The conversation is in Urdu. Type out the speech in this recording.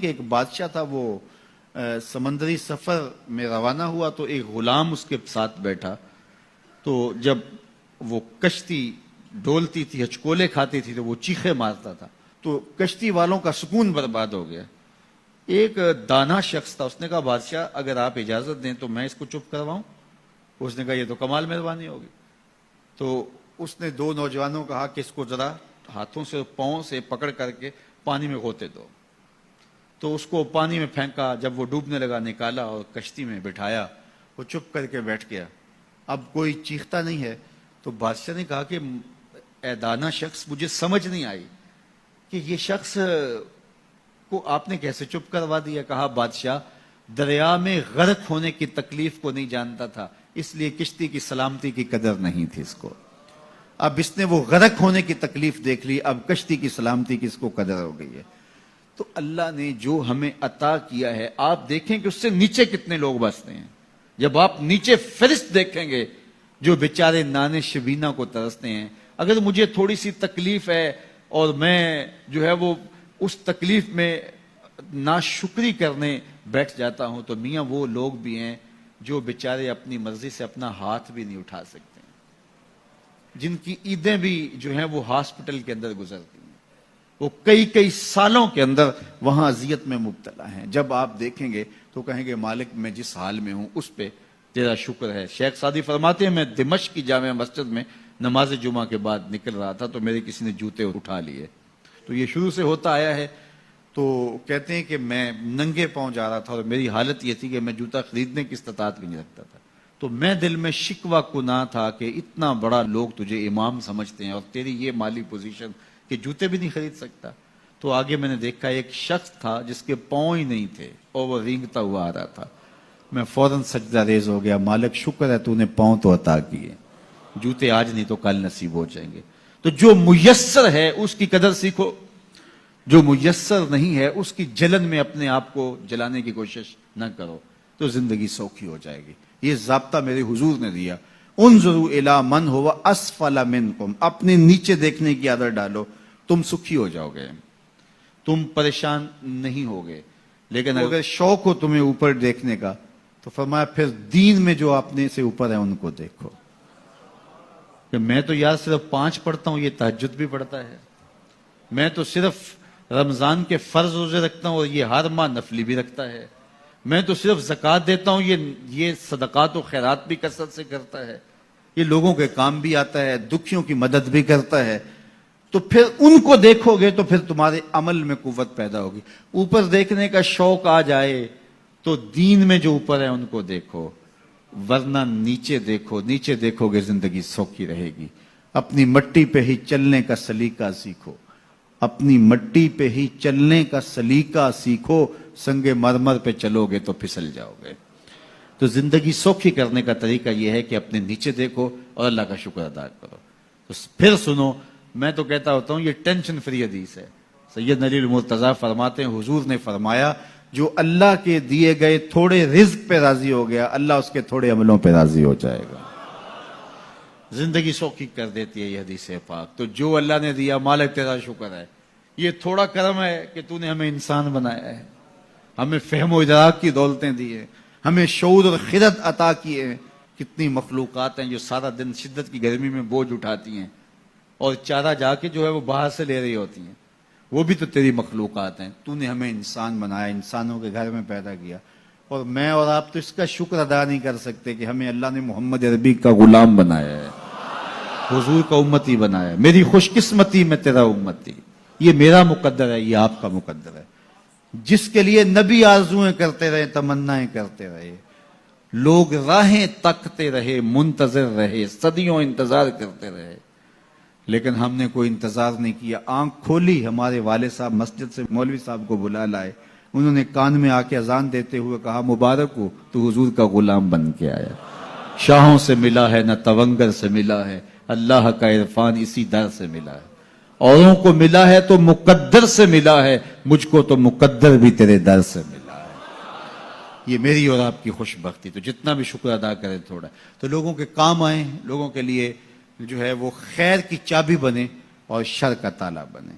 کہ ایک بادشاہ تھا، وہ سمندری سفر میں روانہ ہوا تو ایک غلام اس کے ساتھ بیٹھا، تو جب وہ کشتی ڈولتی تھی، ہچکولے کھاتی تھی تو وہ چیخے مارتا تھا، تو کشتی والوں کا سکون برباد ہو گیا۔ ایک دانا شخص تھا، اس نے کہا بادشاہ اگر آپ اجازت دیں تو میں اس کو چپ کرواؤں؟ اس نے کہا یہ تو کمال مہربانی ہوگی۔ تو اس نے دو نوجوانوں کو کہا کہ اس کو ذرا ہاتھوں سے پاؤں سے پکڑ کر کے پانی میں غوطے دو۔ تو اس کو پانی میں پھینکا، جب وہ ڈوبنے لگا نکالا اور کشتی میں بٹھایا، وہ چپ کر کے بیٹھ گیا، اب کوئی چیختا نہیں ہے۔ تو بادشاہ نے کہا کہ اے دانا شخص، مجھے سمجھ نہیں آئی کہ یہ شخص کو آپ نے کیسے چپ کروا دیا؟ کہا بادشاہ دریا میں غرق ہونے کی تکلیف کو نہیں جانتا تھا، اس لیے کشتی کی سلامتی کی قدر نہیں تھی اس کو۔ اب اس نے وہ غرق ہونے کی تکلیف دیکھ لی، اب کشتی کی سلامتی کی اس کو قدر ہو گئی ہے۔ تو اللہ نے جو ہمیں عطا کیا ہے، آپ دیکھیں کہ اس سے نیچے کتنے لوگ بستے ہیں۔ جب آپ نیچے فرشت دیکھیں گے جو بیچارے نانے شبینہ کو ترستے ہیں، اگر مجھے تھوڑی سی تکلیف ہے اور میں جو ہے وہ اس تکلیف میں ناشکری کرنے بیٹھ جاتا ہوں، تو میاں وہ لوگ بھی ہیں جو بیچارے اپنی مرضی سے اپنا ہاتھ بھی نہیں اٹھا سکتے ہیں، جن کی عیدیں بھی جو ہیں وہ ہاسپٹل کے اندر گزرتی ہیں، وہ کئی سالوں کے اندر وہاں اذیت میں مبتلا ہیں۔ جب آپ دیکھیں گے تو کہیں گے مالک میں جس حال میں ہوں اس پہ تیرا شکر ہے۔ شیخ سعدی فرماتے ہیں میں دمشق کی جامع مسجد میں نماز جمعہ کے بعد نکل رہا تھا تو میرے کسی نے جوتے اٹھا لیے، تو یہ شروع سے ہوتا آیا ہے۔ تو کہتے ہیں کہ میں ننگے پاؤں جا رہا تھا اور میری حالت یہ تھی کہ میں جوتا خریدنے کی استطاعت بھی نہیں رکھتا تھا، تو میں دل میں شکوہ کناں تھا کہ اتنا بڑا لوگ تجھے امام سمجھتے ہیں اور تیری یہ مالی پوزیشن کہ جوتے بھی نہیں خرید سکتا۔ تو آگے میں نے دیکھا ایک شخص تھا جس کے پاؤں ہی نہیں تھے اور وہ رینگتا ہوا آ رہا تھا، میں فوراً سجدہ ریز ہو گیا، مالک شکر ہے تو نے پاؤں تو عطا کیے، جوتے آج نہیں تو کل نصیب ہو جائیں گے۔ تو جو میسر ہے اس کی قدر سیکھو، جو میسر نہیں ہے اس کی جلن میں اپنے آپ کو جلانے کی کوشش نہ کرو، تو زندگی سوکھی ہو جائے گی۔ یہ ضابطہ میرے حضور نے دیا، انظروا الی من هو اسفل منکم، اپنے نیچے دیکھنے کی عادت ڈالو، تم سکھی ہو جاؤ گے، تم پریشان نہیں ہوگے۔ لیکن اگر شوق ہو تمہیں اوپر دیکھنے کا تو فرمایا پھر دین میں جو اپنے سے اوپر ہے ان کو دیکھو، کہ میں تو یار صرف 5 پڑھتا ہوں، یہ تہجد بھی پڑھتا ہے، میں تو صرف رمضان کے فرض روزے رکھتا ہوں اور یہ ہر ماہ نفلی بھی رکھتا ہے، میں تو صرف زکوٰۃ دیتا ہوں، یہ صدقات و خیرات بھی کثرت سے کرتا ہے، یہ لوگوں کے کام بھی آتا ہے، دکھیوں کی مدد بھی کرتا ہے۔ تو پھر ان کو دیکھو گے تو پھر تمہارے عمل میں قوت پیدا ہوگی۔ اوپر دیکھنے کا شوق آ جائے تو دین میں جو اوپر ہے ان کو دیکھو، ورنہ نیچے دیکھو، نیچے دیکھو گے زندگی سوکھی رہے گی۔ اپنی مٹی پہ ہی چلنے کا سلیقہ سیکھو، اپنی مٹی پہ ہی چلنے کا سلیقہ سیکھو، سنگ مرمر پہ چلو گے تو پھسل جاؤ گے۔ تو زندگی سوکھی کرنے کا طریقہ یہ ہے کہ اپنے نیچے دیکھو اور اللہ کا شکر ادا کرو۔ تو پھر سنو، میں تو کہتا ہوتا ہوں یہ ٹینشن فری حدیث ہے۔ سید علی المرتضیٰ فرماتے ہیں حضور نے فرمایا جو اللہ کے دیے گئے تھوڑے رزق پہ راضی ہو گیا، اللہ اس کے تھوڑے عملوں پہ راضی ہو جائے گا۔ زندگی سوکھی کر دیتی ہے یہ حدیث پاک۔ تو جو اللہ نے دیا مالک تیرا شکر ہے، یہ تھوڑا کرم ہے کہ تو نے ہمیں انسان بنایا ہے، ہمیں فہم و ادراک کی دولتیں دی ہیں، ہمیں شعور اور خرد عطا کیے ہیں۔ کتنی مخلوقات ہیں جو سارا دن شدت کی گرمی میں بوجھ اٹھاتی ہیں اور چارہ جا کے جو ہے وہ باہر سے لے رہی ہوتی ہیں، وہ بھی تو تیری مخلوقات ہیں۔ تو نے ہمیں انسان بنایا، انسانوں کے گھر میں پیدا کیا، اور میں اور آپ تو اس کا شکر ادا نہیں کر سکتے کہ ہمیں اللہ نے محمد عربی کا غلام بنایا ہے، حضور کا امتی بنایا ہے۔ میری خوش قسمتی میں تیرا امتی، یہ میرا مقدر ہے، یہ آپ کا مقدر ہے۔ جس کے لیے نبی آرزویں کرتے رہے، تمنائیں کرتے رہے، لوگ راہیں تکتے رہے، منتظر رہے، صدیوں انتظار کرتے رہے، لیکن ہم نے کوئی انتظار نہیں کیا۔ آنکھ کھولی، ہمارے والد صاحب مسجد سے مولوی صاحب کو بلا لائے، انہوں نے کان میں آ کے اذان دیتے ہوئے کہا مبارک ہو تو حضور کا غلام بن کے آیا، شاہوں سے ملا ہے نہ تونگر سے ملا ہے، اللہ کا عرفان اسی در سے ملا ہے، اوروں کو ملا ہے تو مقدر سے ملا ہے، مجھ کو تو مقدر بھی تیرے در سے ملا ہے۔ یہ میری اور آپ کی خوش بختی، تو جتنا بھی شکر ادا کریں تھوڑا، تو لوگوں کے کام آئیں، لوگوں کے لیے جو ہے وہ خیر کی چابی بنے اور شر کا تالا بنے۔